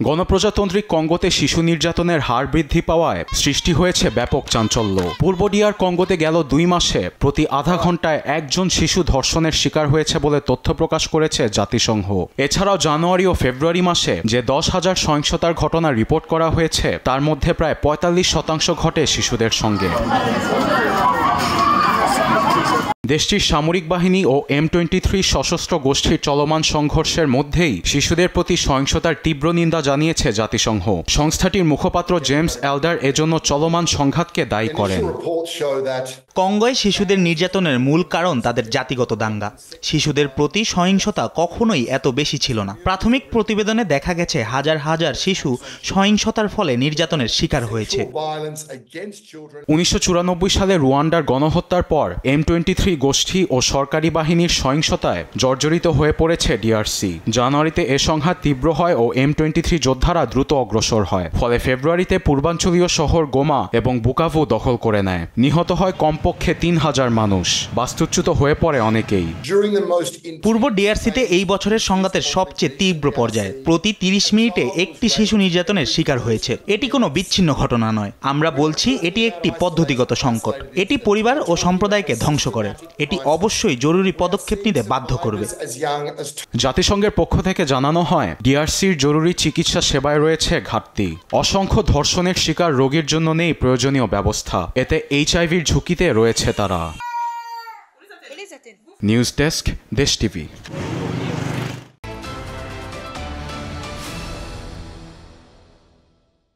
গণপ্রজাতন্ত্রী কঙ্গোতে শিশু নির্যাতনের হার বৃদ্ধি পাওয়ায় সৃষ্টি হয়েছে ব্যাপক চাঞ্চল্য। পূর্ব ডিআর কঙ্গোতে গেল 2 মাসে প্রতি আধা ঘন্টায় একজন শিশু ধর্ষণের শিকার হয়েছে বলে তথ্য প্রকাশ করেছে জাতিসংঘ। এছাড়াও জানুয়ারি ও ফেব্রুয়ারি মাসে যে 10,000 সহিংসতার ঘটনা রিপোর্ট করা হয়েছে তার মধ্যে প্রায় 45% ঘটে শিশুদের সঙ্গে। দেশটির সামরিক বাহিনী ও M23 সশস্ত্র গোষ্ঠীর চলমান সংঘর্ষের মধ্যেই শিশুদের প্রতি সহিংসতার তীব্র নিন্দা জানিয়েছে জাতিসংঘ। সংস্থাটির মুখপাত্র জেমস এলডার এজন্য চলমান সংঘাতকে দায়ী করেন। কঙ্গোয় শিশুদের নির্যাতনের মূল কারণ তাদের জাতিগত দাঙ্গা। শিশুদের প্রতি সহিংসতা কখনোই এত বেশি ছিল না। প্রাথমিক প্রতিবেদনে দেখা গেছে হাজার হাজার শিশু সহিংসতার ফলে নির্যাতনের শিকার হয়েছে। 1994 সালে রুয়ান্ডার গণহত্যার পর M23 গোষ্ঠী ও সরকারি বাহিনীর সহিংসতায় জর্জরিত হয়ে পড়েছে ডিআরসি। জানুয়ারিতে এ সংঘাত তীব্র হয় ও M23 যোদ্ধারা দ্রুত অগ্রসর হয়। ফলে ফেব্রুয়ারিতে পূর্বাঞ্চলীয় শহর গোমা এবং বুকাভু দখল করে নেয়। নিহত হয় কমপক্ষে 3,000 মানুষ। বাস্তুচ্যুত হয়ে পড়ে অনেকেই। পূর্ব ডিআরসিতে এই বছরের সংঘাতের সবচেয়ে তীব্র পর্যায়ে প্রতি 30 মিনিটে একটি শিশু নির্যাতনের শিকার হয়েছে। এটি কোনো বিচ্ছিন্ন ঘটনা নয়। আমরা বলছি এটি একটি পদ্ধতিগত সংকট। এটি পরিবার ও সম্প্রদায়কে ধ্বংস করে। এটি অবশ্যই জরুরি পদক্ষেপ নিতে বাধ্য করবে। জাতিসংঘের পক্ষ থেকে জানানো হয়, ডিআরসির জরুরি চিকিৎসা সেবায় রয়েছে ঘাটতি। অসংখ্য ধর্ষণের শিকার রোগীর জন্য নেই প্রয়োজনীয় ব্যবস্থা। এতে HIV-র ঝুঁকিতে রয়েছে তারা। নিউজ ডেস্ক, দেশ টিভি।